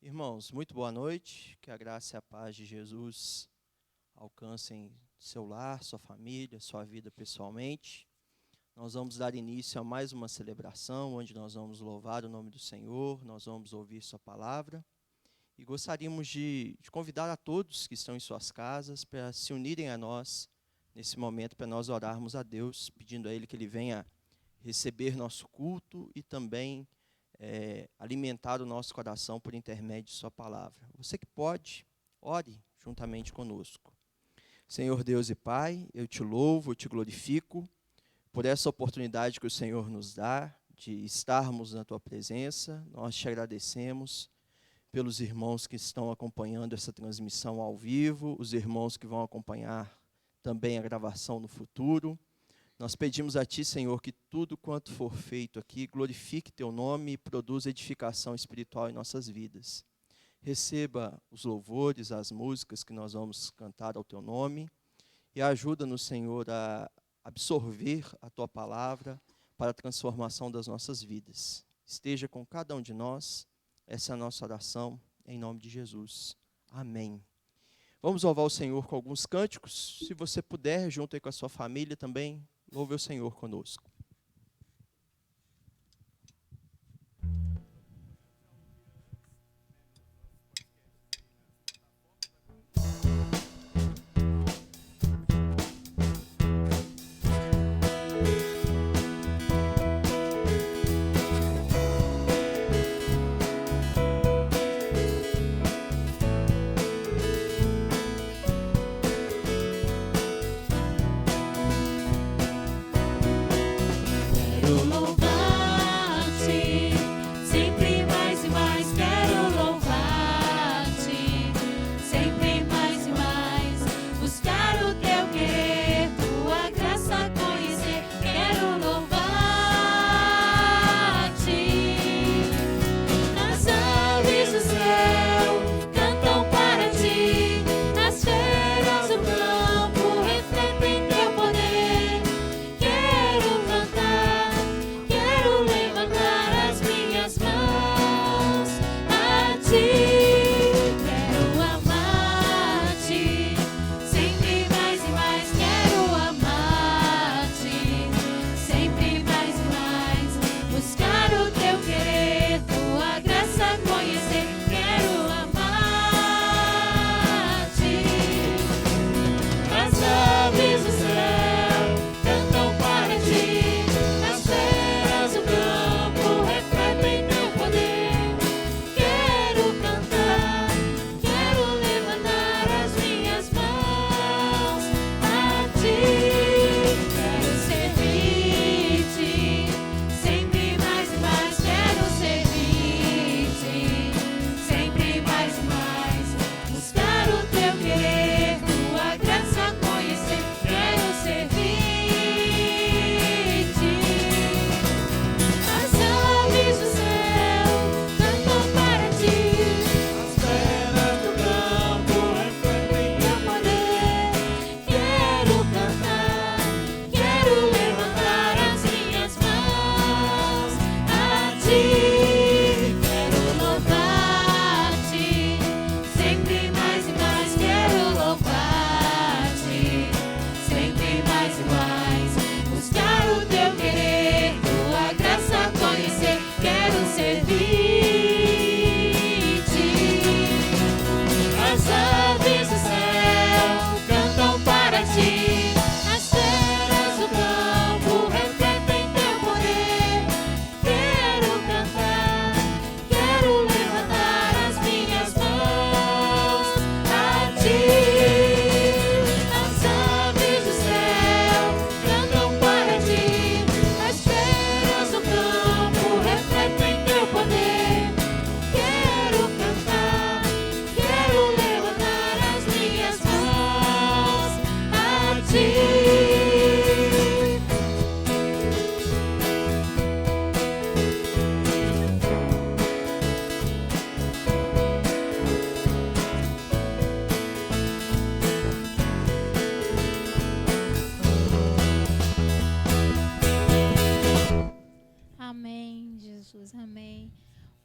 Irmãos, muito boa noite, que a graça e a paz de Jesus alcancem seu lar, sua família, sua vida pessoalmente. Nós vamos dar início a mais uma celebração, onde nós vamos louvar o nome do Senhor, nós vamos ouvir sua palavra. E gostaríamos de convidar a todos que estão em suas casas para se unirem a nós nesse momento, para nós orarmos a Deus, pedindo a Ele que Ele venha receber nosso culto e também alimentar o nosso coração por intermédio de sua palavra. Você que pode, ore juntamente conosco. Senhor Deus e Pai, eu te louvo, eu te glorifico por essa oportunidade que o Senhor nos dá de estarmos na tua presença. Nós te agradecemos pelos irmãos que estão acompanhando essa transmissão ao vivo, os irmãos que vão acompanhar também a gravação no futuro. Nós pedimos a Ti, Senhor, que tudo quanto for feito aqui glorifique Teu nome e produza edificação espiritual em nossas vidas. Receba os louvores, as músicas que nós vamos cantar ao Teu nome e ajuda-nos, Senhor, a absorver a Tua palavra para a transformação das nossas vidas. Esteja com cada um de nós, essa é a nossa oração, em nome de Jesus. Amém. Vamos louvar o Senhor com alguns cânticos. Se você puder, junto aí com a sua família também, louve o Senhor conosco.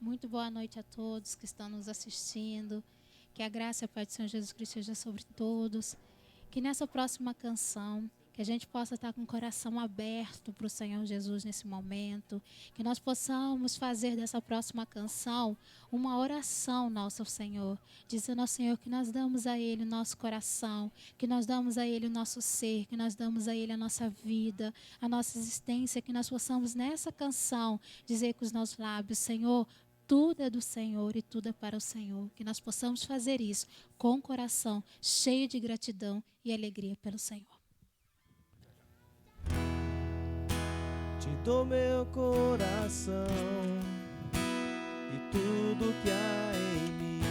Muito boa noite a todos que estão nos assistindo. Que a graça e a paz do Senhor Jesus Cristo seja sobre todos. Que nessa próxima canção, que a gente possa estar com o coração aberto para o Senhor Jesus nesse momento. Que nós possamos fazer dessa próxima canção uma oração nossa ao Senhor. Dizendo ao Senhor que nós damos a Ele o nosso coração, que nós damos a Ele o nosso ser, que nós damos a Ele a nossa vida, a nossa existência. Que nós possamos nessa canção dizer com os nossos lábios: Senhor, tudo é do Senhor e tudo é para o Senhor. Que nós possamos fazer isso com o coração cheio de gratidão e alegria pelo Senhor. Te dou meu coração e tudo que há em mim.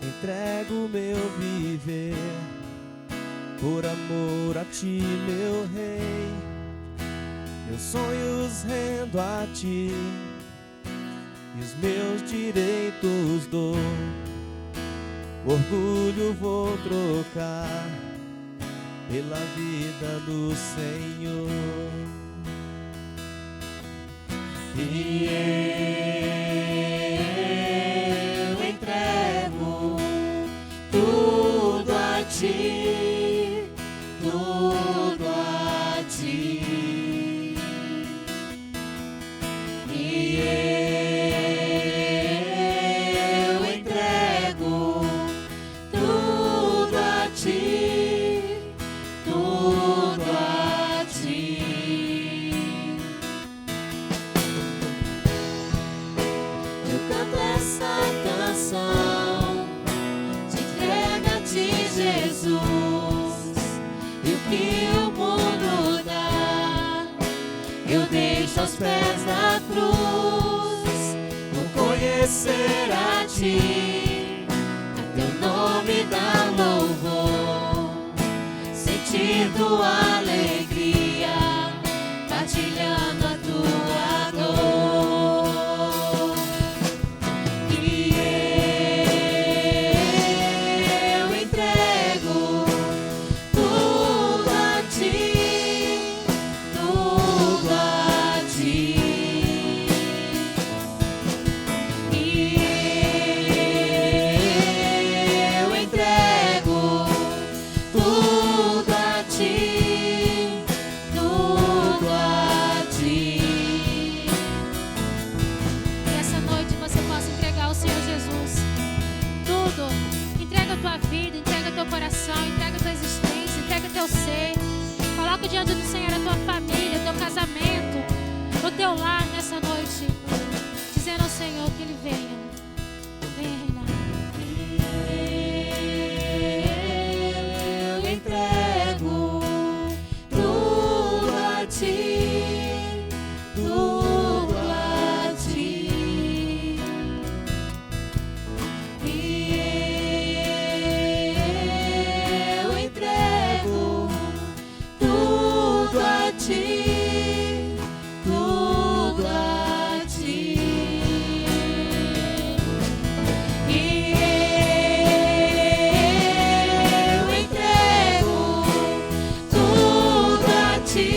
Entrego meu viver por amor a ti, meu rei. Meus sonhos rendo a ti e os meus direitos dou. Orgulho vou trocar pela vida do Senhor. E eu entrego tudo a ti, tudo a ti. E eu entrego tudo a ti, tudo a ti. Eu canto essa canção de entrega-te, Jesus, e o que o mundo dá eu deixo aos pés da cruz. Vou conhecer a ti, a teu nome dar louvor, sentir tua alegria, partilhando a tua dor. E eu entrego tudo a ti, tudo a ti. E eu entrego tudo a ti, tudo a ti. Que essa noite você possa entregar ao Senhor Jesus tudo. Entrega a tua vida, entrega teu coração, entrega tua existência, entrega teu ser. Coloca diante do Senhor a tua família, o teu casamento, o teu lar nessa noite. Dizendo ao Senhor que Ele venha reinar. Eu entrego tudo a ti, tudo a ti. E eu entrego tudo a ti, tudo a ti. E eu entrego tudo a ti,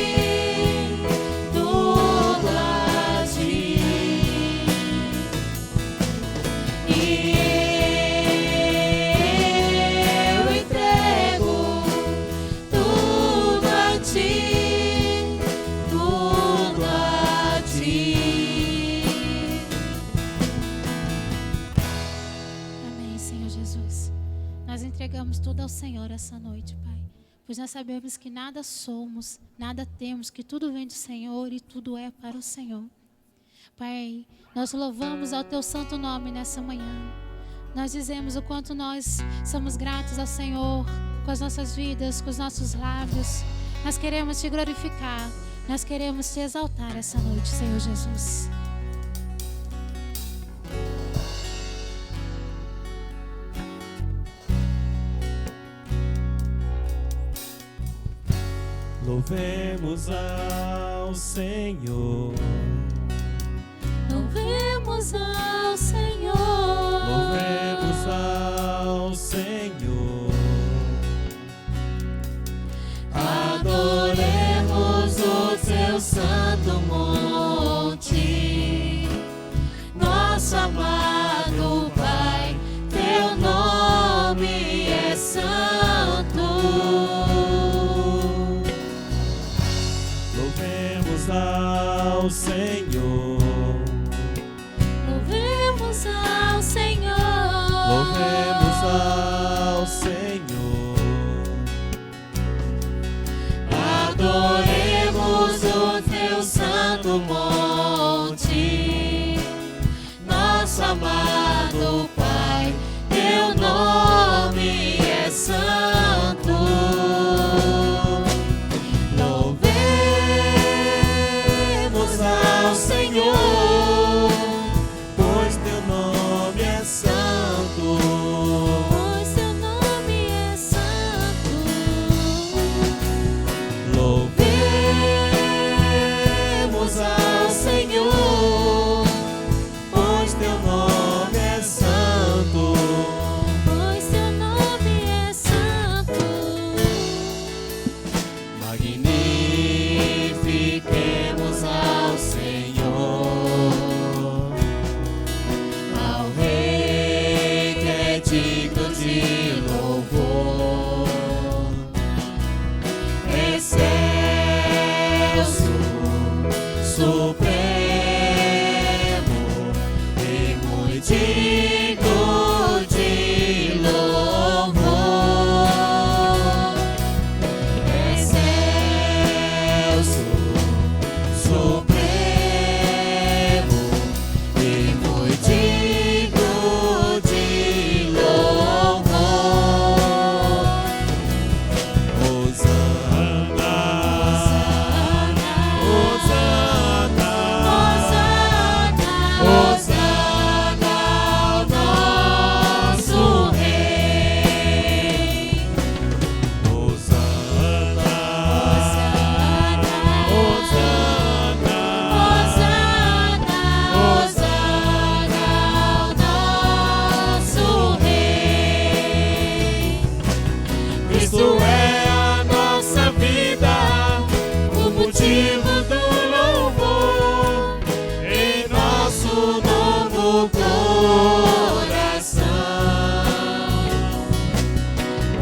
tudo a ti. E eu entrego tudo a ti, tudo a ti. Amém, Senhor Jesus. Nós entregamos tudo ao Senhor essa noite, Pai. Pois nós sabemos que nada somos, nada temos, que tudo vem do Senhor e tudo é para o Senhor. Pai, nós louvamos ao Teu santo nome nessa manhã. Nós dizemos o quanto nós somos gratos ao Senhor com as nossas vidas, com os nossos lábios. Nós queremos Te glorificar, nós queremos Te exaltar essa noite, Senhor Jesus. Louvemos ao Senhor. Louvemos ao Senhor. Louvemos ao Senhor. Adoremos o Teu santo monte.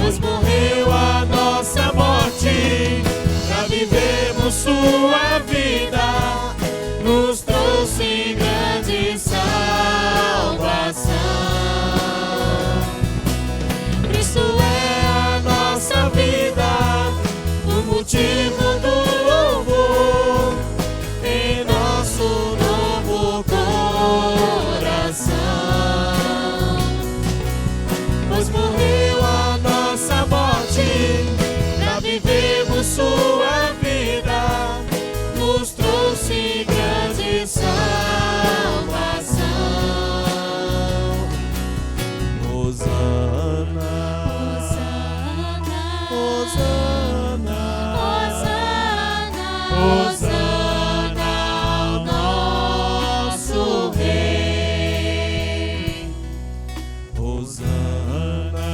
pois morreu a nossa morte, pra vivermos sua vida, nos trouxe grande salvação. Cristo é a nossa vida, o motivo do louvor em nosso novo coração. Pois morreu a nossa morte, pra vivermos sua vida, nos trouxe grande salvação. Hosana, Hosana, Hosana ao nosso Rei. Hosana,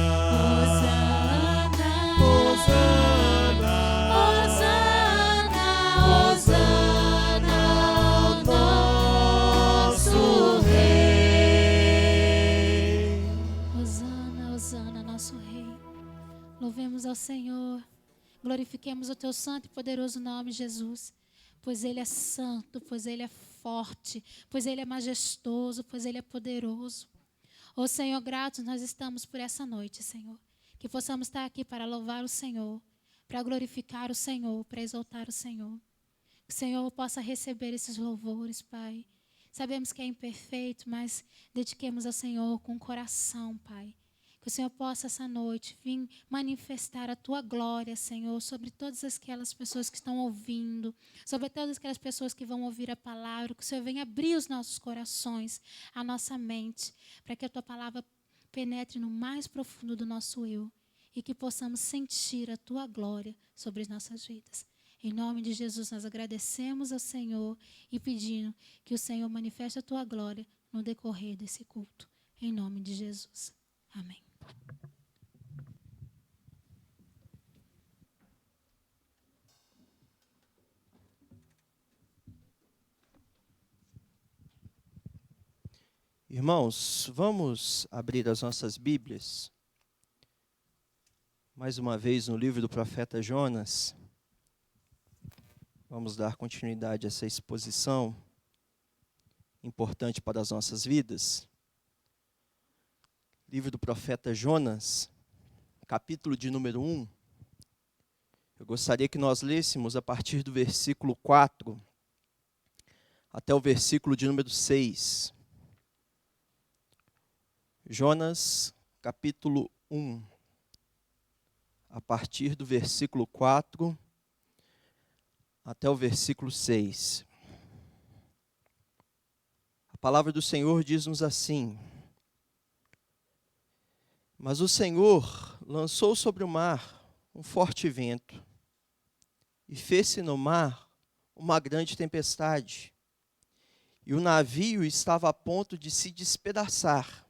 Hosana, Hosana ao nosso Rei. Hosana, Hosana, nosso Rei. Louvemos ao Senhor. Glorifiquemos o teu santo e poderoso nome, Jesus. Pois Ele é santo, pois Ele é forte, pois Ele é majestoso, pois Ele é poderoso. Ó Senhor, gratos nós estamos por essa noite, Senhor. Que possamos estar aqui para louvar o Senhor, para glorificar o Senhor, para exaltar o Senhor. Que o Senhor possa receber esses louvores, Pai. Sabemos que é imperfeito, mas dediquemos ao Senhor com o coração, Pai. Que o Senhor possa essa noite vir manifestar a Tua glória, Senhor, sobre todas aquelas pessoas que estão ouvindo, sobre todas aquelas pessoas que vão ouvir a palavra. Que o Senhor venha abrir os nossos corações, a nossa mente, para que a Tua palavra penetre no mais profundo do nosso eu e que possamos sentir a Tua glória sobre as nossas vidas. Em nome de Jesus, nós agradecemos ao Senhor e pedindo que o Senhor manifeste a Tua glória no decorrer desse culto. Em nome de Jesus. Amém. Irmãos, vamos abrir as nossas Bíblias, mais uma vez no livro do profeta Jonas. Vamos dar continuidade a essa exposição importante para as nossas vidas. Livro do profeta Jonas, capítulo de número 1. Eu gostaria que nós lêssemos a partir do versículo 4 até o versículo de número 6. Jonas, capítulo 1, a partir do versículo 4 até o versículo 6. A palavra do Senhor diz-nos assim: Mas o Senhor lançou sobre o mar um forte vento, e fez-se no mar uma grande tempestade, e o navio estava a ponto de se despedaçar.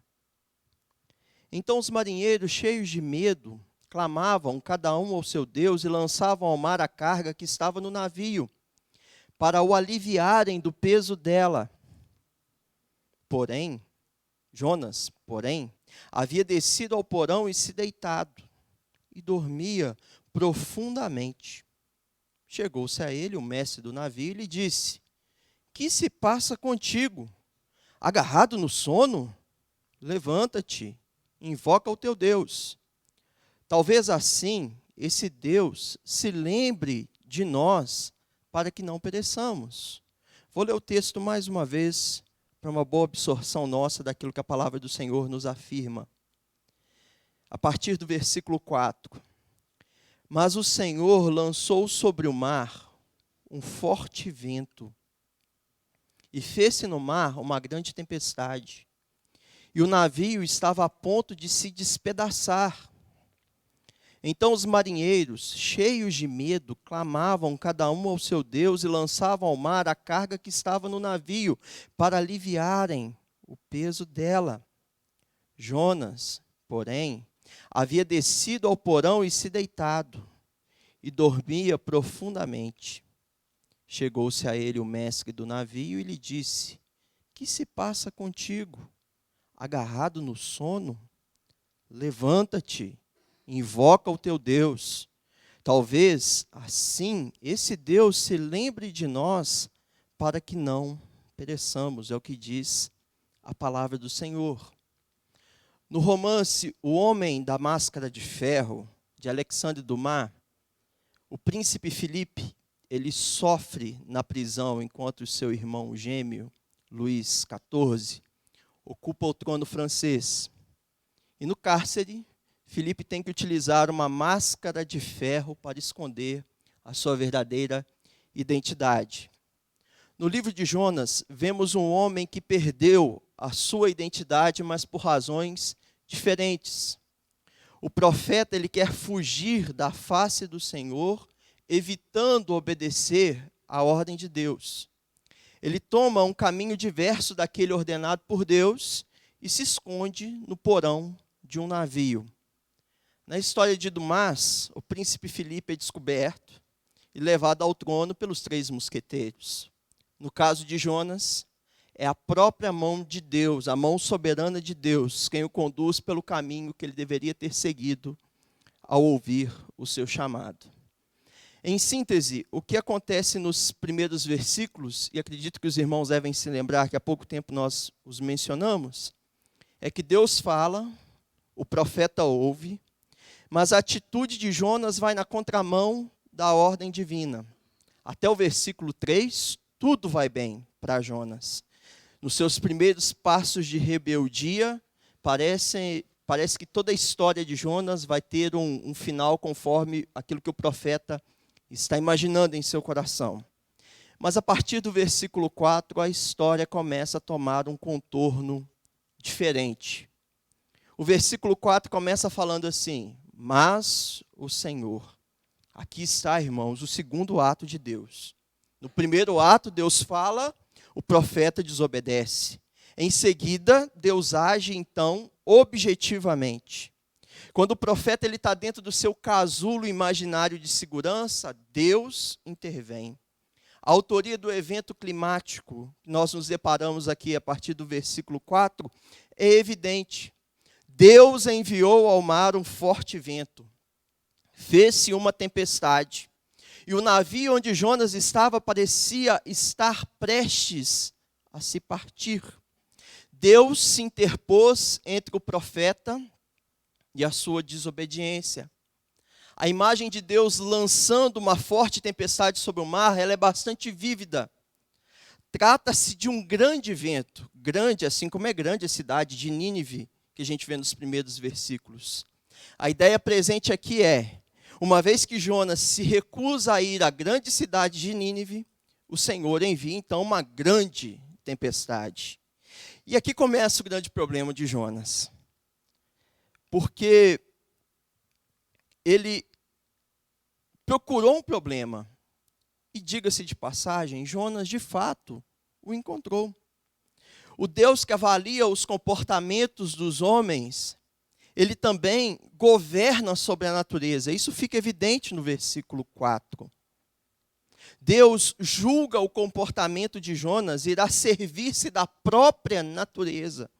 Então os marinheiros, cheios de medo, clamavam cada um ao seu Deus e lançavam ao mar a carga que estava no navio, para o aliviarem do peso dela. Jonas, havia descido ao porão e se deitado, e dormia profundamente. Chegou-se a ele o mestre do navio e lhe disse: Que se passa contigo? Agarrado no sono? Levanta-te, invoca o teu Deus. Talvez assim esse Deus se lembre de nós, para que não pereçamos. Vou ler o texto mais uma vez, para uma boa absorção nossa daquilo que a palavra do Senhor nos afirma. A partir do versículo 4. Mas o Senhor lançou sobre o mar um forte vento, e fez-se no mar uma grande tempestade, e o navio estava a ponto de se despedaçar. Então os marinheiros, cheios de medo, clamavam cada um ao seu Deus e lançavam ao mar a carga que estava no navio, para aliviarem o peso dela. Jonas, porém, havia descido ao porão e se deitado, e dormia profundamente. Chegou-se a ele o mestre do navio e lhe disse: Que se passa contigo? Agarrado no sono? Levanta-te, invoca o teu Deus. Talvez, assim, esse Deus se lembre de nós para que não pereçamos, é o que diz a palavra do Senhor. No romance O Homem da Máscara de Ferro, de Alexandre Dumas, o príncipe Felipe, ele sofre na prisão enquanto o seu irmão gêmeo, Luís XIV, ocupa o trono francês. E no cárcere, Felipe tem que utilizar uma máscara de ferro para esconder a sua verdadeira identidade. No livro de Jonas, vemos um homem que perdeu a sua identidade, mas por razões diferentes. O profeta, ele quer fugir da face do Senhor, evitando obedecer à ordem de Deus. Ele toma um caminho diverso daquele ordenado por Deus e se esconde no porão de um navio. Na história de Dumas, o príncipe Felipe é descoberto e levado ao trono pelos 3 mosqueteiros. No caso de Jonas, é a própria mão de Deus, a mão soberana de Deus, quem o conduz pelo caminho que ele deveria ter seguido ao ouvir o seu chamado. Em síntese, o que acontece nos primeiros versículos, e acredito que os irmãos devem se lembrar que há pouco tempo nós os mencionamos, é que Deus fala, o profeta ouve, mas a atitude de Jonas vai na contramão da ordem divina. Até o versículo 3, tudo vai bem para Jonas. Nos seus primeiros passos de rebeldia, parece que toda a história de Jonas vai ter um final conforme aquilo que o profeta está imaginando em seu coração. Mas a partir do versículo 4, a história começa a tomar um contorno diferente. O versículo 4 começa falando assim: mas o Senhor. Aqui está, irmãos, o segundo ato de Deus. No primeiro ato, Deus fala, o profeta desobedece. Em seguida, Deus age, então, objetivamente. Quando o profeta está dentro do seu casulo imaginário de segurança, Deus intervém. A autoria do evento climático, que nós nos deparamos aqui a partir do versículo 4, é evidente. Deus enviou ao mar um forte vento. Fez-se uma tempestade. E o navio onde Jonas estava parecia estar prestes a se partir. Deus se interpôs entre o profeta e a sua desobediência. A imagem de Deus lançando uma forte tempestade sobre o mar, ela é bastante vívida. Trata-se de um grande vento, grande assim como é grande a cidade de Nínive, que a gente vê nos primeiros versículos. A ideia presente aqui é, uma vez que Jonas se recusa a ir à grande cidade de Nínive, o Senhor envia então uma grande tempestade. E aqui começa o grande problema de Jonas. Porque ele procurou um problema. E diga-se de passagem, Jonas de fato o encontrou. O Deus que avalia os comportamentos dos homens, ele também governa sobre a natureza. Isso fica evidente no versículo 4. Deus julga o comportamento de Jonas e irá servir-se da própria natureza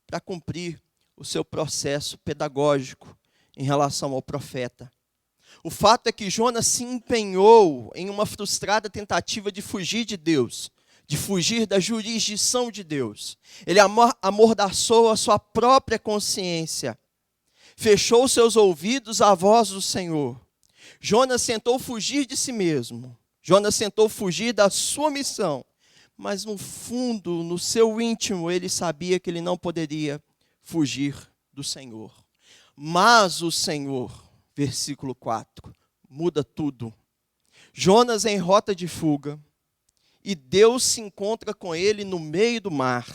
para cumprir o seu processo pedagógico em relação ao profeta. O fato é que Jonas se empenhou em uma frustrada tentativa de fugir de Deus, de fugir da jurisdição de Deus. Ele amordaçou a sua própria consciência, fechou seus ouvidos à voz do Senhor. Jonas tentou fugir de si mesmo, Jonas tentou fugir da sua missão, mas no fundo, no seu íntimo, ele sabia que ele não poderia fugir do Senhor. Mas o Senhor, versículo 4, muda tudo. Jonas em rota de fuga, e Deus se encontra com ele no meio do mar.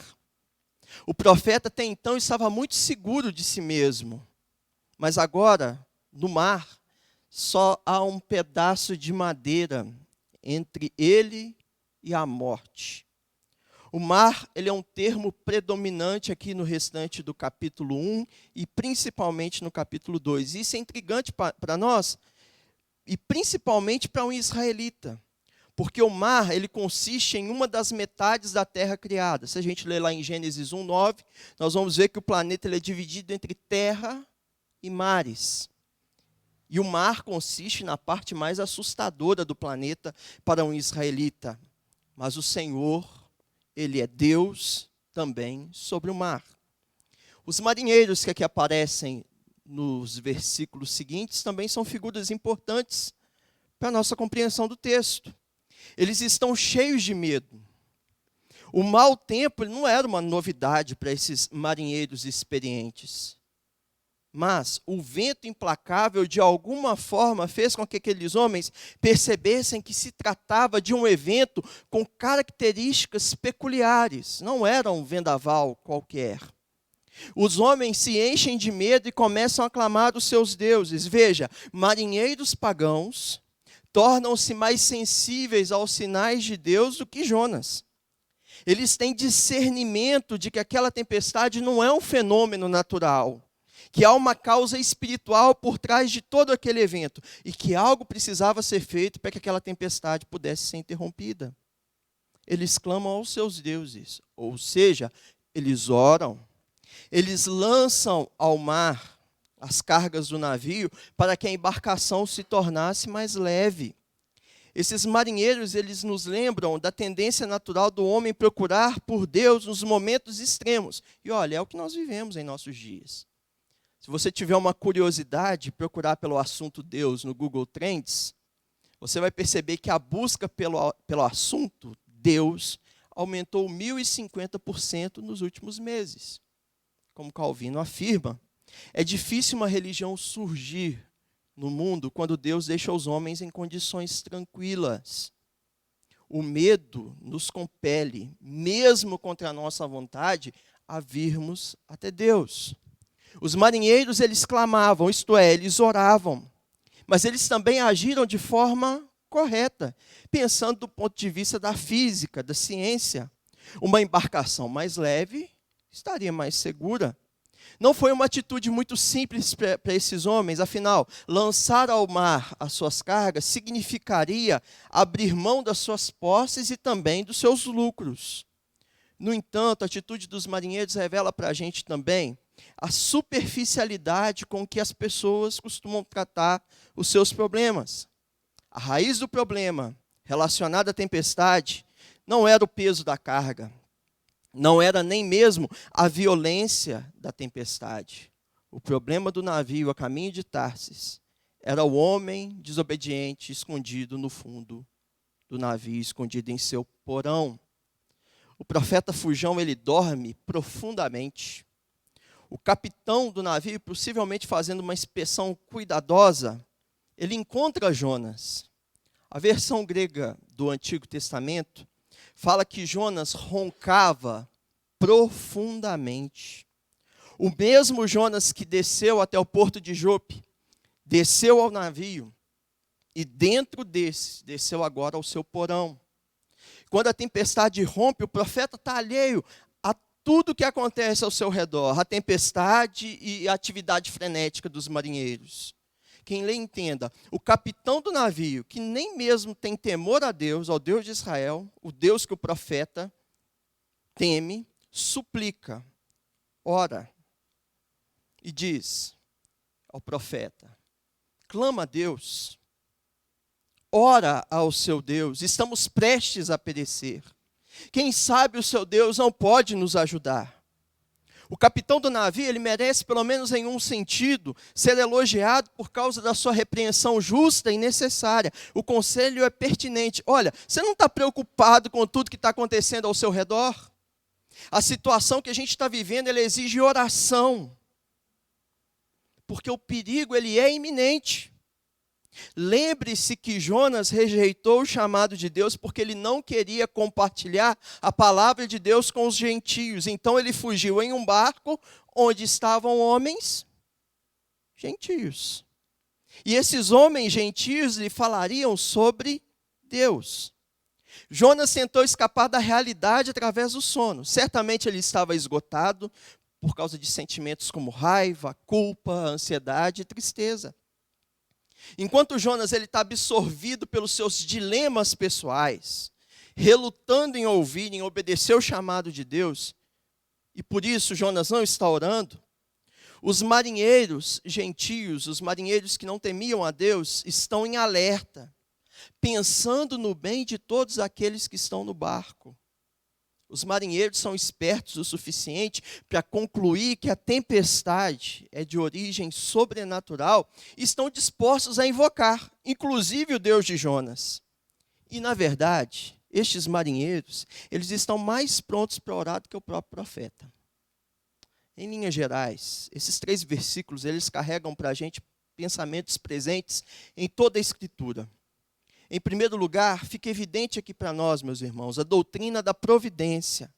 O profeta até então estava muito seguro de si mesmo, mas agora, no mar, só há um pedaço de madeira entre ele e a morte. O mar, ele é um termo predominante aqui no restante do capítulo 1 e principalmente no capítulo 2. Isso é intrigante para nós e principalmente para um israelita, porque o mar, ele consiste em uma das metades da terra criada. Se a gente ler lá em Gênesis 1:9, nós vamos ver que o planeta ele é dividido entre terra e mares. E o mar consiste na parte mais assustadora do planeta para um israelita. Mas o Senhor, Ele é Deus também sobre o mar. Os marinheiros que aqui aparecem nos versículos seguintes também são figuras importantes para a nossa compreensão do texto. Eles estão cheios de medo. O mau tempo não era uma novidade para esses marinheiros experientes. Mas o vento implacável, de alguma forma, fez com que aqueles homens percebessem que se tratava de um evento com características peculiares. Não era um vendaval qualquer. Os homens se enchem de medo e começam a clamar os seus deuses. Veja, marinheiros pagãos tornam-se mais sensíveis aos sinais de Deus do que Jonas. Eles têm discernimento de que aquela tempestade não é um fenômeno natural, que há uma causa espiritual por trás de todo aquele evento e que algo precisava ser feito para que aquela tempestade pudesse ser interrompida. Eles clamam aos seus deuses, ou seja, eles oram, eles lançam ao mar as cargas do navio para que a embarcação se tornasse mais leve. Esses marinheiros, eles nos lembram da tendência natural do homem procurar por Deus nos momentos extremos. E olha, é o que nós vivemos em nossos dias. Se você tiver uma curiosidade, procurar pelo assunto Deus no Google Trends, você vai perceber que a busca pelo assunto Deus aumentou 1050% nos últimos meses. Como Calvino afirma, é difícil uma religião surgir no mundo quando Deus deixa os homens em condições tranquilas. O medo nos compele, mesmo contra a nossa vontade, a virmos até Deus. Os marinheiros, eles clamavam, isto é, eles oravam, mas eles também agiram de forma correta, pensando do ponto de vista da física, da ciência. Uma embarcação mais leve estaria mais segura. Não foi uma atitude muito simples para esses homens, afinal, lançar ao mar as suas cargas significaria abrir mão das suas posses e também dos seus lucros. No entanto, a atitude dos marinheiros revela para a gente também a superficialidade com que as pessoas costumam tratar os seus problemas. A raiz do problema relacionado à tempestade não era o peso da carga, não era nem mesmo a violência da tempestade. O problema do navio a caminho de Tarsis era o homem desobediente escondido no fundo do navio, escondido em seu porão. O profeta Fujão, ele dorme profundamente. O capitão do navio, possivelmente fazendo uma inspeção cuidadosa, ele encontra Jonas. A versão grega do Antigo Testamento fala que Jonas roncava profundamente. O mesmo Jonas que desceu até o porto de Jope, desceu ao navio e dentro desse, desceu agora ao seu porão. Quando a tempestade rompe, o profeta está alheio a tudo que acontece ao seu redor, a tempestade e a atividade frenética dos marinheiros. Quem lê entenda, o capitão do navio, que nem mesmo tem temor a Deus, ao Deus de Israel, o Deus que o profeta teme, suplica, ora e diz ao profeta, clama a Deus, ora ao seu Deus, estamos prestes a perecer. Quem sabe o seu Deus não pode nos ajudar. O capitão do navio, ele merece, pelo menos em um sentido, ser elogiado por causa da sua repreensão justa e necessária. O conselho é pertinente. Olha, você não está preocupado com tudo que está acontecendo ao seu redor? A situação que a gente está vivendo, ela exige oração. Porque o perigo, ele é iminente. Lembre-se que Jonas rejeitou o chamado de Deus porque ele não queria compartilhar a palavra de Deus com os gentios. Então ele fugiu em um barco onde estavam homens gentios. E esses homens gentios lhe falariam sobre Deus. Jonas tentou escapar da realidade através do sono. Certamente ele estava esgotado por causa de sentimentos como raiva, culpa, ansiedade e tristeza. Enquanto Jonas está absorvido pelos seus dilemas pessoais, relutando em ouvir, em obedecer o chamado de Deus, e por isso Jonas não está orando, Os marinheiros gentios, os marinheiros que não temiam a Deus, estão em alerta, pensando no bem de todos aqueles que estão no barco. Os marinheiros são espertos o suficiente para concluir que a tempestade é de origem sobrenatural e estão dispostos a invocar, inclusive o Deus de Jonas. E, na verdade, estes marinheiros, eles estão mais prontos para orar do que o próprio profeta. Em linhas gerais, esses 3 versículos, eles carregam para a gente pensamentos presentes em toda a Escritura. Em primeiro lugar, fica evidente aqui para nós, meus irmãos, a doutrina da providência.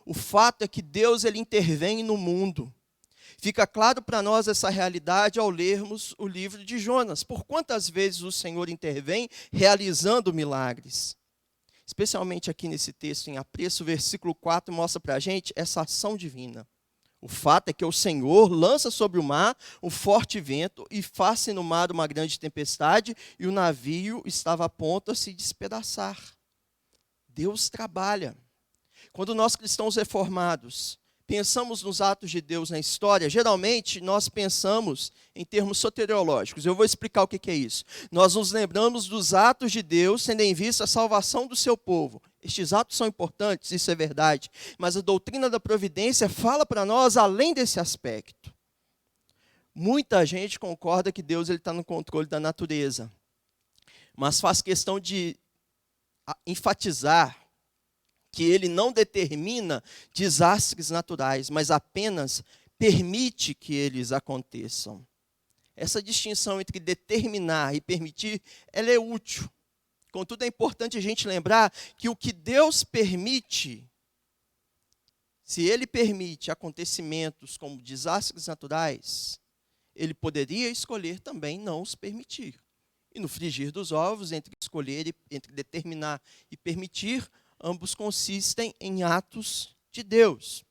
O fato é que Deus ele intervém no mundo. Fica claro para nós essa realidade ao lermos o livro de Jonas. Por quantas vezes o Senhor intervém realizando milagres? Especialmente aqui nesse texto em apreço, o versículo 4 mostra para a gente essa ação divina. O fato é que o Senhor lança sobre o mar um forte vento e faz-se no mar uma grande tempestade e o navio estava a ponto de se despedaçar. Deus trabalha. Quando nós cristãos reformados pensamos nos atos de Deus na história, geralmente nós pensamos em termos soteriológicos. Eu vou explicar o que é isso. Nós nos lembramos dos atos de Deus, tendo em vista a salvação do seu povo. Estes atos são importantes, isso é verdade. Mas a doutrina da providência fala para nós além desse aspecto. Muita gente concorda que Deus está no controle da natureza, mas faz questão de enfatizar que ele não determina desastres naturais, mas apenas permite que eles aconteçam. Essa distinção entre determinar e permitir, ela é útil. Contudo, é importante a gente lembrar que o que Deus permite, se ele permite acontecimentos como desastres naturais, ele poderia escolher também não os permitir. E no frigir dos ovos, entre escolher, entre determinar e permitir, ambos consistem em atos de Deus.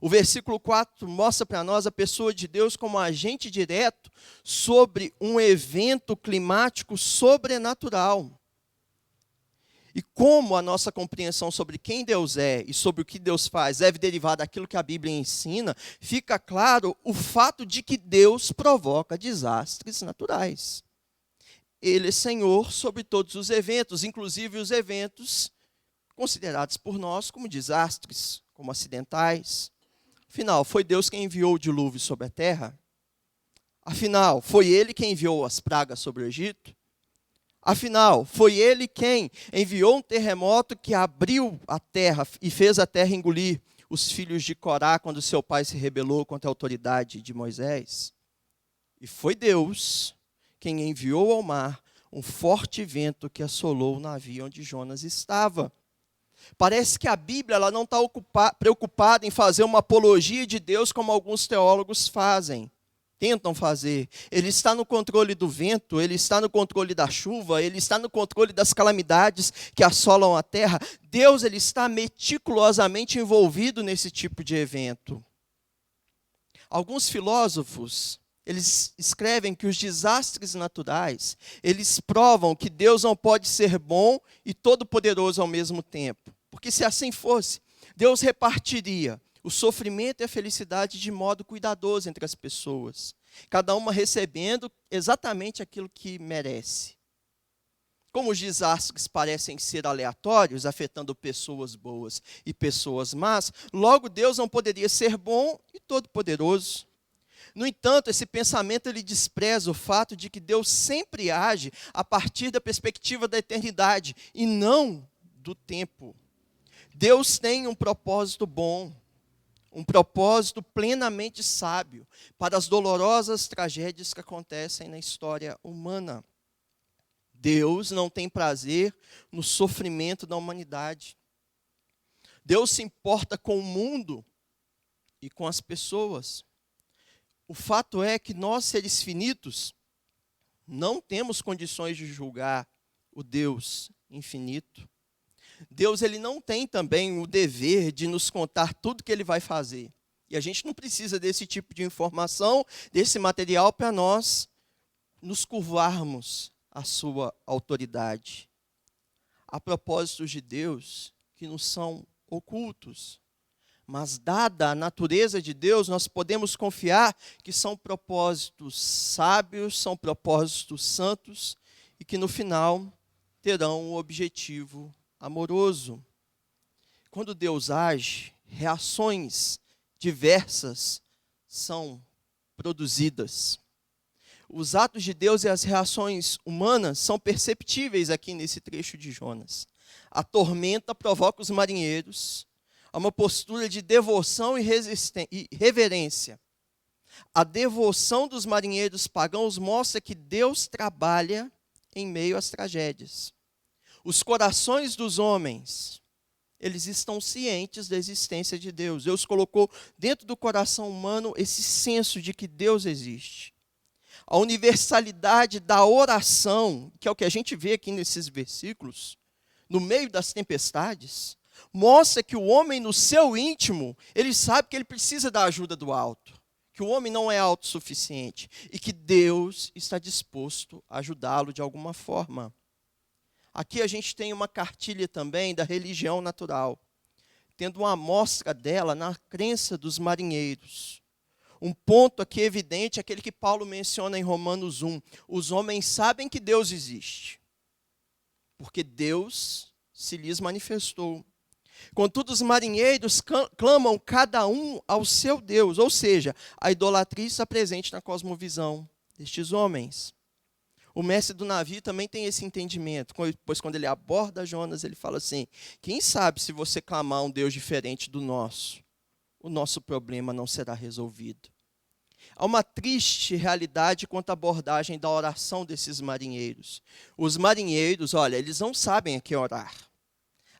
O versículo 4 mostra para nós a pessoa de Deus como agente direto sobre um evento climático sobrenatural. E como a nossa compreensão sobre quem Deus é e sobre o que Deus faz deve derivar daquilo que a Bíblia ensina, fica claro o fato de que Deus provoca desastres naturais. Ele é Senhor sobre todos os eventos, inclusive os eventos considerados por nós como desastres, como acidentais. Afinal, foi Deus quem enviou o dilúvio sobre a terra? Afinal, foi Ele quem enviou as pragas sobre o Egito? Afinal, foi Ele quem enviou um terremoto que abriu a terra e fez a terra engolir os filhos de Corá quando seu pai se rebelou contra a autoridade de Moisés? E foi Deus quem enviou ao mar um forte vento que assolou o navio onde Jonas estava. Parece que a Bíblia ela não está preocupada em fazer uma apologia de Deus como alguns teólogos fazem, tentam fazer. Ele está no controle do vento, ele está no controle da chuva, ele está no controle das calamidades que assolam a terra. Deus ele está meticulosamente envolvido nesse tipo de evento. Alguns filósofos, eles escrevem que os desastres naturais, eles provam que Deus não pode ser bom e todo-poderoso ao mesmo tempo. Porque se assim fosse, Deus repartiria o sofrimento e a felicidade de modo cuidadoso entre as pessoas, cada uma recebendo exatamente aquilo que merece. Como os desastres parecem ser aleatórios, afetando pessoas boas e pessoas más, logo Deus não poderia ser bom e todo-poderoso. No entanto, esse pensamento ele despreza o fato de que Deus sempre age a partir da perspectiva da eternidade e não do tempo. Deus tem um propósito bom, um propósito plenamente sábio para as dolorosas tragédias que acontecem na história humana. Deus não tem prazer no sofrimento da humanidade. Deus se importa com o mundo e com as pessoas. O fato é que nós, seres finitos, não temos condições de julgar o Deus infinito. Deus ele não tem também o dever de nos contar tudo que Ele vai fazer. E a gente não precisa desse tipo de informação, desse material para nós nos curvarmos à sua autoridade. Há propósitos de Deus que nos são ocultos, Mas dada a natureza de Deus, nós podemos confiar que são propósitos sábios, são propósitos santos e que no final terão um objetivo amoroso. Quando Deus age, reações diversas são produzidas. Os atos de Deus e as reações humanas são perceptíveis aqui nesse trecho de Jonas. A tormenta provoca os marinheiros a uma postura de devoção e reverência. A devoção dos marinheiros pagãos mostra que Deus trabalha em meio às tragédias. Os corações dos homens, eles estão cientes da existência de Deus. Deus colocou dentro do coração humano esse senso de que Deus existe. A universalidade da oração, que é o que a gente vê aqui nesses versículos, no meio das tempestades, mostra que o homem no seu íntimo, ele sabe que ele precisa da ajuda do alto, que o homem não é autossuficiente e que Deus está disposto a ajudá-lo de alguma forma. Aqui a gente tem uma cartilha também da religião natural, tendo uma amostra dela na crença dos marinheiros. Um ponto aqui evidente é aquele que Paulo menciona em Romanos 1. Os homens sabem que Deus existe, porque Deus se lhes manifestou. Contudo, os marinheiros clamam cada um ao seu Deus, ou seja, a idolatria está presente na cosmovisão destes homens. O mestre do navio também tem esse entendimento, pois quando ele aborda Jonas, ele fala assim: quem sabe se você clamar um Deus diferente do nosso, o nosso problema não será resolvido. Há uma triste realidade quanto à abordagem da oração desses marinheiros. Os marinheiros, olha, eles não sabem a que orar.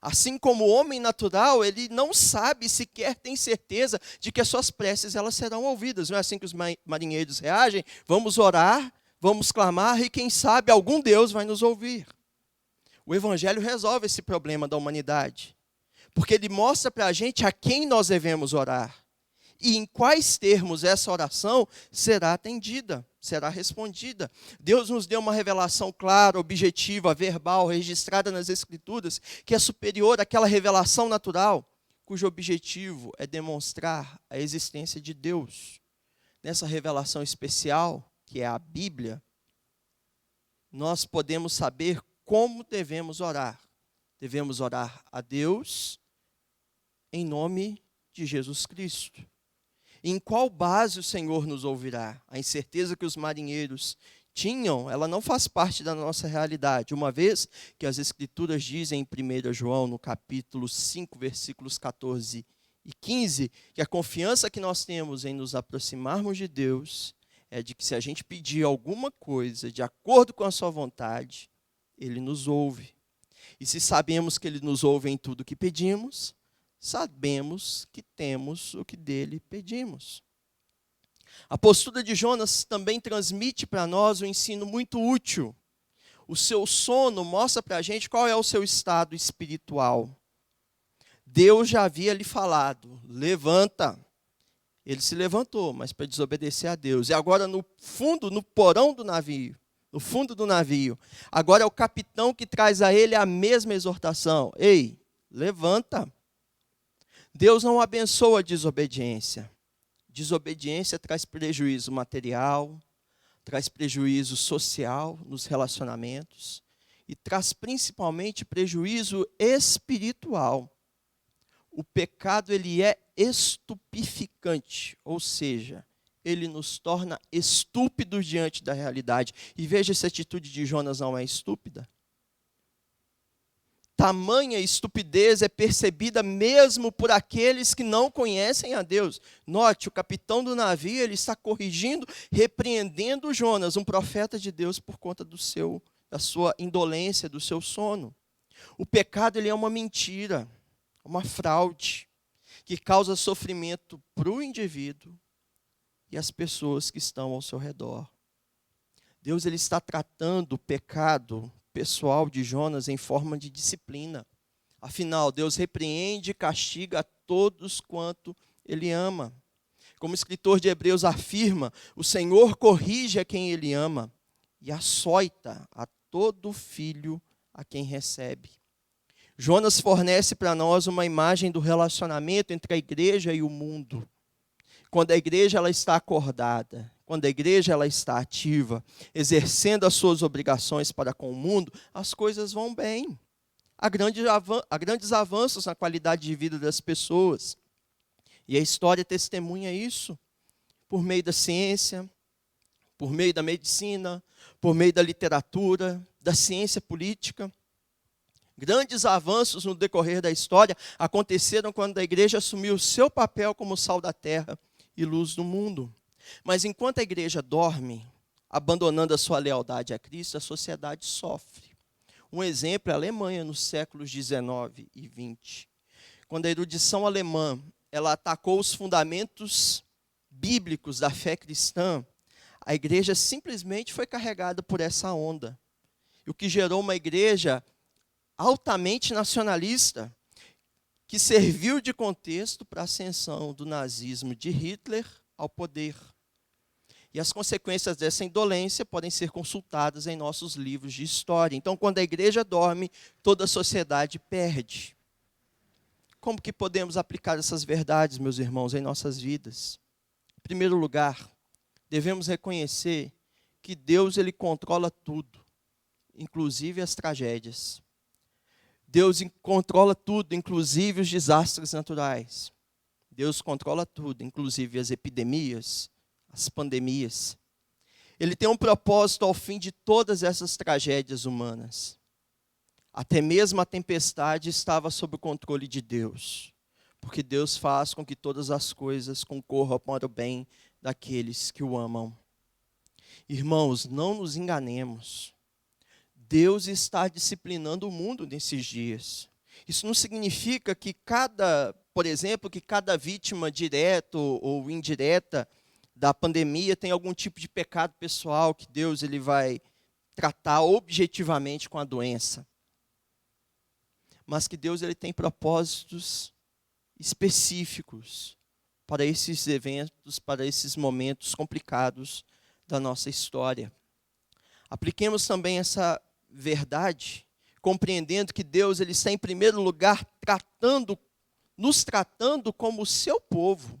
Assim como o homem natural, ele não sabe, sequer tem certeza de que as suas preces elas serão ouvidas. Não é assim que os marinheiros reagem? Vamos orar, vamos clamar e quem sabe algum Deus vai nos ouvir. O Evangelho resolve esse problema da humanidade, porque ele mostra para a gente a quem nós devemos orar e em quais termos essa oração será atendida, será respondida. Deus nos deu uma revelação clara, objetiva, verbal, registrada nas Escrituras, que é superior àquela revelação natural, cujo objetivo é demonstrar a existência de Deus. Nessa revelação especial, que é a Bíblia, nós podemos saber como devemos orar. Devemos orar a Deus em nome de Jesus Cristo. Em qual base o Senhor nos ouvirá? A incerteza que os marinheiros tinham, ela não faz parte da nossa realidade, uma vez que as Escrituras dizem em 1 João, no capítulo 5, versículos 14 e 15, que a confiança que nós temos em nos aproximarmos de Deus é de que se a gente pedir alguma coisa de acordo com a sua vontade, Ele nos ouve. E se sabemos que Ele nos ouve em tudo o que pedimos, sabemos que temos o que dele pedimos. A postura de Jonas também transmite para nós um ensino muito útil. O seu sono mostra para a gente qual é o seu estado espiritual. Deus já havia lhe falado, levanta. Ele se levantou, mas para desobedecer a Deus. E agora no fundo, no porão do navio, no fundo do navio, agora é o capitão que traz a ele a mesma exortação. Ei, levanta. Deus não abençoa a desobediência. Desobediência traz prejuízo material, traz prejuízo social nos relacionamentos e traz principalmente prejuízo espiritual. O pecado ele é estupificante, ou seja, ele nos torna estúpidos diante da realidade. E veja, essa atitude de Jonas não é estúpida. Tamanha estupidez é percebida mesmo por aqueles que não conhecem a Deus. Note, o capitão do navio ele está corrigindo, repreendendo Jonas, um profeta de Deus, por conta da sua indolência, do seu sono. O pecado ele é uma mentira, uma fraude, que causa sofrimento para o indivíduo e as pessoas que estão ao seu redor. Deus ele está tratando o pecado pessoal de Jonas em forma de disciplina. Afinal, Deus repreende e castiga a todos quanto Ele ama. Como o escritor de Hebreus afirma, o Senhor corrige a quem Ele ama e açoita a todo filho a quem recebe. Jonas fornece para nós uma imagem do relacionamento entre a igreja e o mundo. Quando a igreja ela está acordada, quando a igreja ela está ativa, exercendo as suas obrigações para com o mundo, as coisas vão bem. Há grandes avanços na qualidade de vida das pessoas. E a história testemunha isso, por meio da ciência, por meio da medicina, por meio da literatura, da ciência política. Grandes avanços no decorrer da história aconteceram quando a igreja assumiu o seu papel como sal da terra e luz do mundo. Mas enquanto a igreja dorme, abandonando a sua lealdade a Cristo, a sociedade sofre. Um exemplo é a Alemanha nos séculos 19 e 20. Quando a erudição alemã ela atacou os fundamentos bíblicos da fé cristã, a igreja simplesmente foi carregada por essa onda. O que gerou uma igreja altamente nacionalista, que serviu de contexto para a ascensão do nazismo de Hitler ao poder. E as consequências dessa indolência podem ser consultadas em nossos livros de história. Então, quando a igreja dorme, toda a sociedade perde. Como que podemos aplicar essas verdades, meus irmãos, em nossas vidas? Em primeiro lugar, devemos reconhecer que Deus ele controla tudo, inclusive as tragédias. Deus controla tudo, inclusive os desastres naturais. Deus controla tudo, inclusive as epidemias, as pandemias. Ele tem um propósito ao fim de todas essas tragédias humanas. Até mesmo a tempestade estava sob o controle de Deus, porque Deus faz com que todas as coisas concorram para o bem daqueles que o amam. Irmãos, não nos enganemos. Deus está disciplinando o mundo nesses dias. Isso não significa que por exemplo, que cada vítima direta ou indireta da pandemia tem algum tipo de pecado pessoal que Deus ele vai tratar objetivamente com a doença. Mas que Deus ele tem propósitos específicos para esses eventos, para esses momentos complicados da nossa história. Apliquemos também essa verdade, compreendendo que Deus ele está em primeiro lugar nos tratando como o seu povo.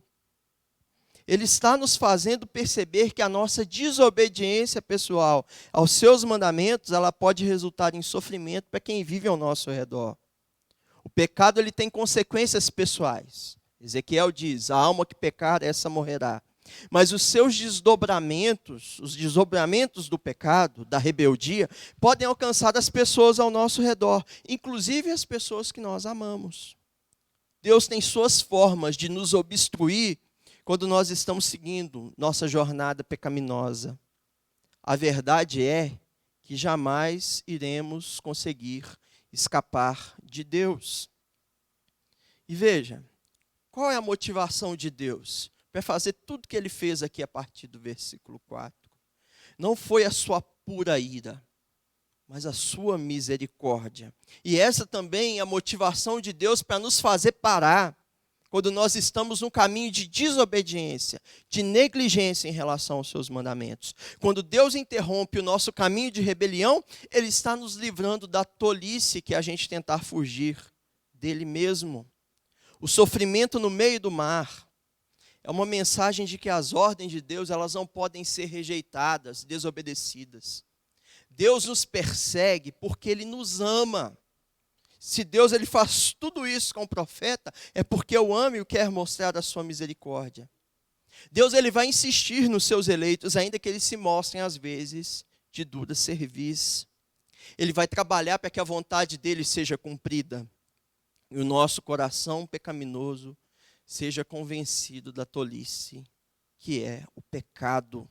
Ele está nos fazendo perceber que a nossa desobediência pessoal aos seus mandamentos, ela pode resultar em sofrimento para quem vive ao nosso redor. O pecado ele tem consequências pessoais. Ezequiel diz: a alma que pecar, essa morrerá. Mas os seus desdobramentos, os desdobramentos do pecado, da rebeldia, podem alcançar as pessoas ao nosso redor, inclusive as pessoas que nós amamos. Deus tem suas formas de nos obstruir quando nós estamos seguindo nossa jornada pecaminosa. A verdade é que jamais iremos conseguir escapar de Deus. E veja, qual é a motivação de Deus para fazer tudo que ele fez aqui a partir do versículo 4? Não foi a sua pura ira, mas a sua misericórdia. E essa também é a motivação de Deus para nos fazer parar quando nós estamos num caminho de desobediência, de negligência em relação aos seus mandamentos. Quando Deus interrompe o nosso caminho de rebelião, Ele está nos livrando da tolice que a gente tentar fugir dele mesmo. O sofrimento no meio do mar é uma mensagem de que as ordens de Deus elas não podem ser rejeitadas, desobedecidas. Deus nos persegue porque Ele nos ama. Se Deus ele faz tudo isso com o profeta, é porque o ama e quer mostrar a sua misericórdia. Deus ele vai insistir nos seus eleitos, ainda que eles se mostrem às vezes de dura cerviz. Ele vai trabalhar para que a vontade dele seja cumprida. E o nosso coração pecaminoso seja convencido da tolice, que é o pecado.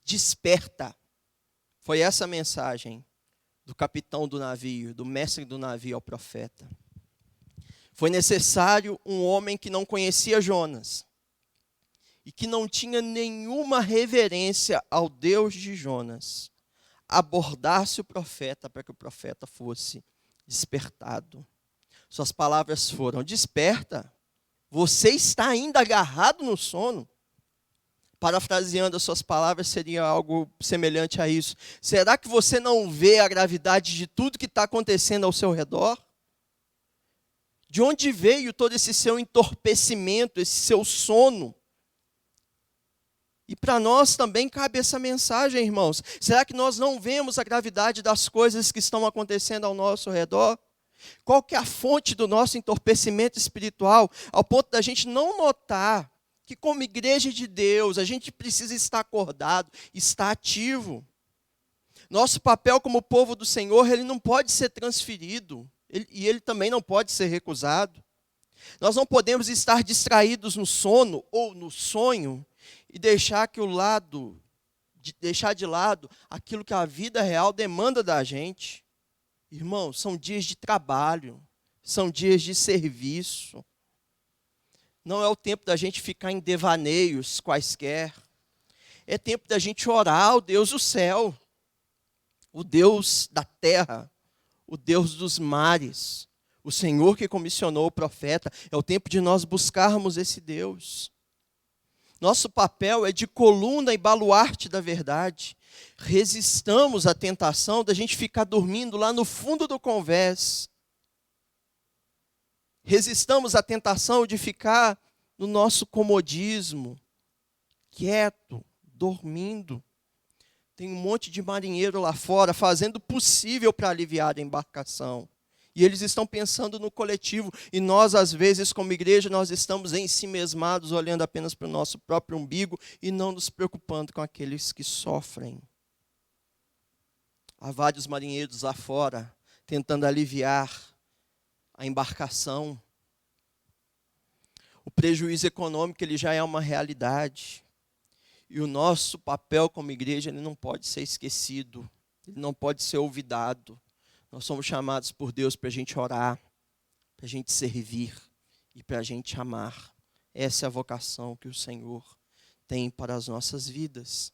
Desperta. Foi essa a mensagem do capitão do navio, do mestre do navio ao profeta. Foi necessário um homem que não conhecia Jonas e que não tinha nenhuma reverência ao Deus de Jonas, abordasse o profeta para que o profeta fosse despertado. Suas palavras foram: desperta, você está ainda agarrado no sono. Parafraseando as suas palavras, seria algo semelhante a isso. Será que você não vê a gravidade de tudo que está acontecendo ao seu redor? De onde veio todo esse seu entorpecimento, esse seu sono? E para nós também cabe essa mensagem, irmãos. Será que nós não vemos a gravidade das coisas que estão acontecendo ao nosso redor? Qual que é a fonte do nosso entorpecimento espiritual, ao ponto da gente não notar que, como igreja de Deus, a gente precisa estar acordado, estar ativo. Nosso papel como povo do Senhor, ele não pode ser transferido, e ele também não pode ser recusado. Nós não podemos estar distraídos no sono ou no sonho e deixar de lado aquilo que a vida real demanda da gente. Irmãos, são dias de trabalho, são dias de serviço. Não é o tempo da gente ficar em devaneios quaisquer. É tempo da gente orar ao Deus do céu, o Deus da terra, o Deus dos mares, o Senhor que comissionou o profeta. É o tempo de nós buscarmos esse Deus. Nosso papel é de coluna e baluarte da verdade. Resistamos à tentação da gente ficar dormindo lá no fundo do convés. Resistamos à tentação de ficar no nosso comodismo, quieto, dormindo. Tem um monte de marinheiro lá fora fazendo o possível para aliviar a embarcação. E eles estão pensando no coletivo. E nós, às vezes, como igreja, nós estamos ensimesmados, olhando apenas para o nosso próprio umbigo e não nos preocupando com aqueles que sofrem. Há vários marinheiros lá fora tentando aliviar a embarcação. O prejuízo econômico ele já é uma realidade. E o nosso papel como igreja ele não pode ser esquecido, ele não pode ser olvidado. Nós somos chamados por Deus para a gente orar, para a gente servir e para a gente amar. Essa é a vocação que o Senhor tem para as nossas vidas.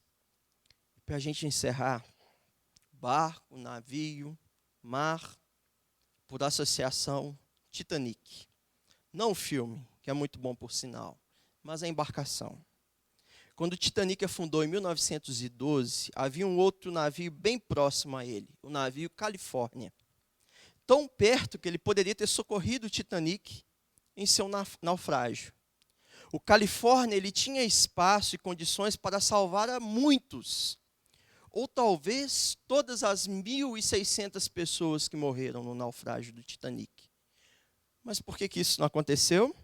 Para a gente encerrar, barco, navio, mar, por associação, Titanic. Não o filme, que é muito bom por sinal, mas a embarcação. Quando o Titanic afundou em 1912, havia um outro navio bem próximo a ele, o navio Califórnia. Tão perto que ele poderia ter socorrido o Titanic em seu naufrágio. O Califórnia ele tinha espaço e condições para salvar a muitos, ou talvez todas as 1.600 pessoas que morreram no naufrágio do Titanic. Mas por que isso não aconteceu?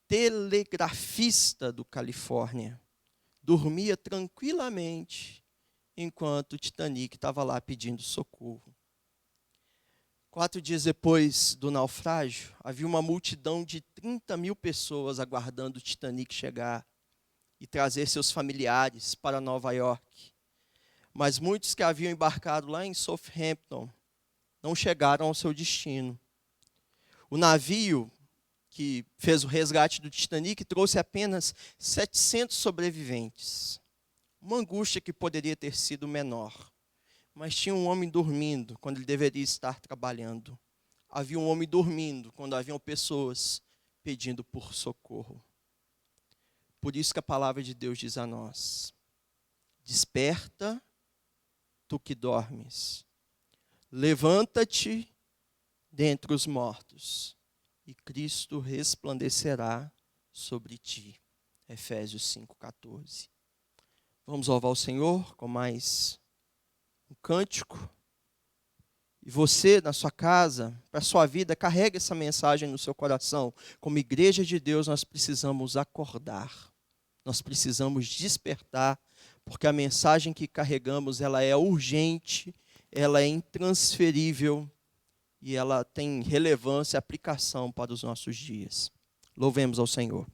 Telegrafista do Califórnia dormia tranquilamente enquanto o Titanic estava lá pedindo socorro. 4 dias depois do naufrágio, havia uma multidão de 30.000 pessoas aguardando o Titanic chegar e trazer seus familiares para Nova York. Mas muitos que haviam embarcado lá em Southampton não chegaram ao seu destino. O navio que fez o resgate do Titanic trouxe apenas 700 sobreviventes. Uma angústia que poderia ter sido menor. Mas tinha um homem dormindo quando ele deveria estar trabalhando. Havia um homem dormindo quando haviam pessoas pedindo por socorro. Por isso que a palavra de Deus diz a nós: desperta, tu que dormes. Levanta-te dentre os mortos, e Cristo resplandecerá sobre ti. Efésios 5,14. Vamos louvar o Senhor com mais um cântico. E você, na sua casa, para a sua vida, carregue essa mensagem no seu coração. Como igreja de Deus, nós precisamos acordar. Nós precisamos despertar, porque a mensagem que carregamos, ela é urgente, ela é intransferível e ela tem relevância e aplicação para os nossos dias. Louvemos ao Senhor.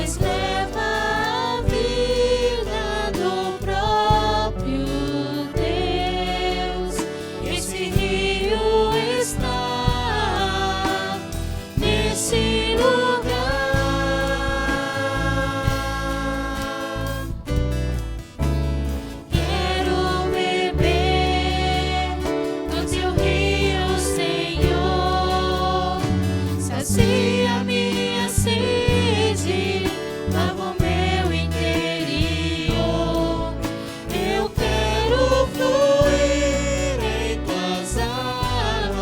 pois leva a vida do próprio Deus. Esse rio está nesse lugar. Quero beber do teu rio, Senhor. Sacia minha sede, lava o meu interior. Eu quero fluir em tuas águas.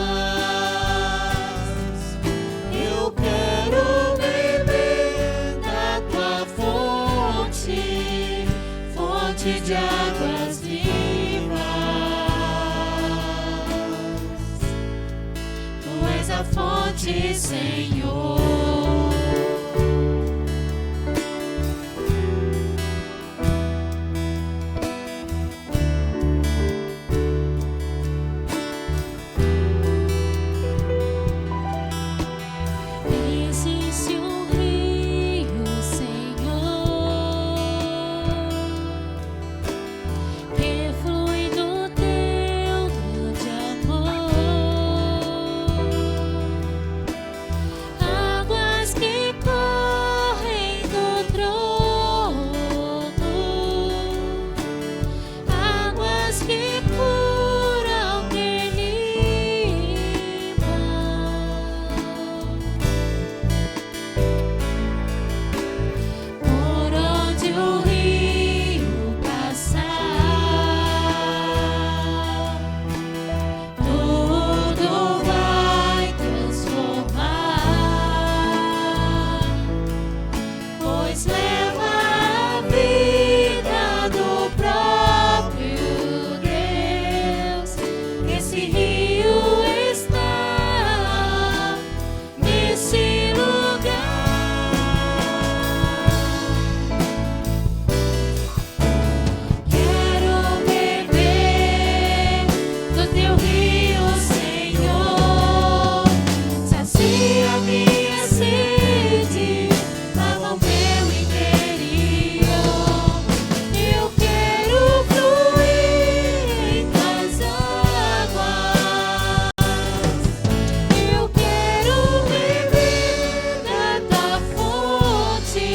Eu quero beber da tua fonte, fonte de águas vivas. Tu és a fonte, Senhor. Existe um rio, Senhor, que flui do teu grande amor. Águas que correm do trono, águas que curam, que limpam. Por onde o rio passar, tudo vai transformar, pois leva a vida do próprio Deus. Esse rio está nesse lugar. Quero beber do teu rio, Senhor. Sacia minha sede, lava o meu interior. Eu quero fluir em tuas águas. Eu quero beber da tua fonte,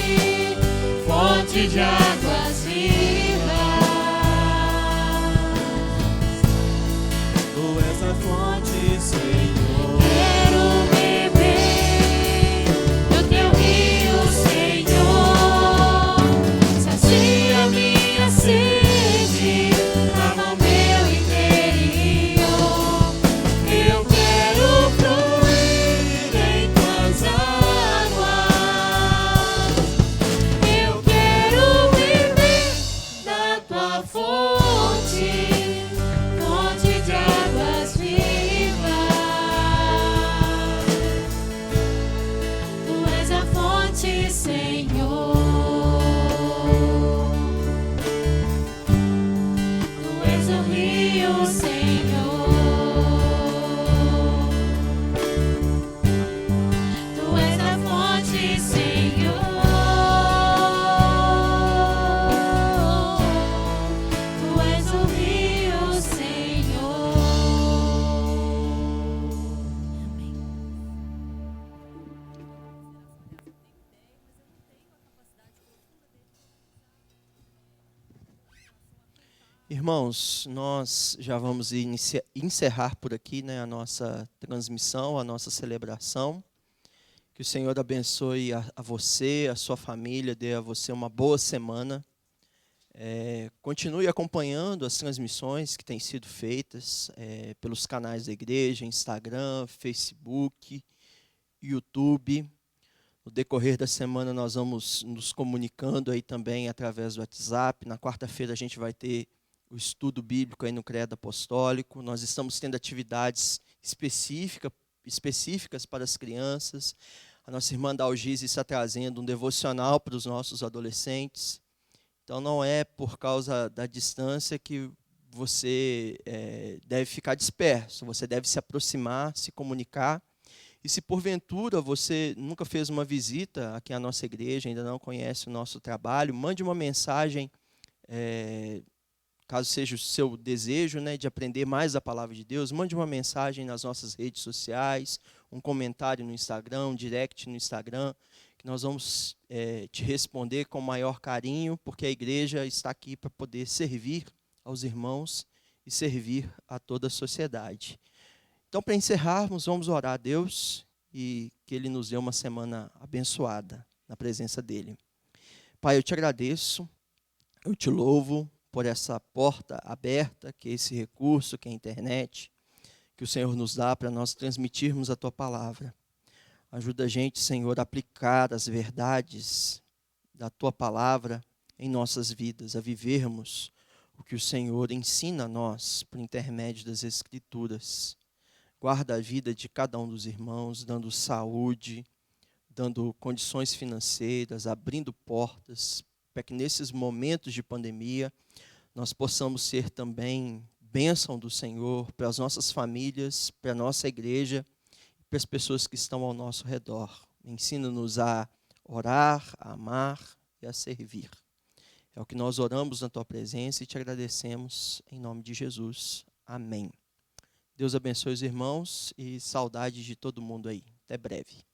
fonte de águas vivas. Tu és a fonte, Senhor. Quero beber do teu rio, Senhor. Sacia minha sede, lava o meu interior. Eu quero fluir em tuas águas. Eu quero beber da tua fonte, fonte de águas vivas. Tu és a fonte, Senhor. Tu és o rio, Senhor. Tu és a fonte, Senhor. Tu és o rio, Senhor. Amém. Irmãos, nós já vamos encerrar por aqui, né, a nossa transmissão, a nossa celebração. Que o Senhor abençoe a você, a sua família, dê a você uma boa semana. Continue acompanhando as transmissões que têm sido feitas pelos canais da igreja, Instagram, Facebook, YouTube. No decorrer da semana nós vamos nos comunicando aí também através do WhatsApp. Na quarta-feira a gente vai ter o estudo bíblico aí no Credo Apostólico. Nós estamos tendo atividades específicas para as crianças. A nossa irmã Dalgise está trazendo um devocional para os nossos adolescentes. Então não é por causa da distância que você deve ficar disperso. Você deve se aproximar, se comunicar. E se porventura você nunca fez uma visita aqui à nossa igreja, ainda não conhece o nosso trabalho, mande uma mensagem, caso seja o seu desejo, né, de aprender mais da palavra de Deus, mande uma mensagem nas nossas redes sociais, um comentário no Instagram, um direct no Instagram, que nós vamos te responder com o maior carinho, porque a igreja está aqui para poder servir aos irmãos e servir a toda a sociedade. Então, para encerrarmos, vamos orar a Deus e que Ele nos dê uma semana abençoada na presença dEle. Pai, eu te agradeço, eu te louvo por essa porta aberta, que é esse recurso, que é a internet, que o Senhor nos dá para nós transmitirmos a Tua palavra. Ajuda a gente, Senhor, a aplicar as verdades da Tua palavra em nossas vidas, a vivermos o que o Senhor ensina a nós por intermédio das Escrituras. Guarda a vida de cada um dos irmãos, dando saúde, dando condições financeiras, abrindo portas, para que nesses momentos de pandemia nós possamos ser também bênção do Senhor para as nossas famílias, para a nossa igreja e para as pessoas que estão ao nosso redor. Ensina-nos a orar, a amar e a servir. É o que nós oramos na Tua presença e te agradecemos em nome de Jesus. Amém. Deus abençoe os irmãos e saudade de todo mundo aí. Até breve.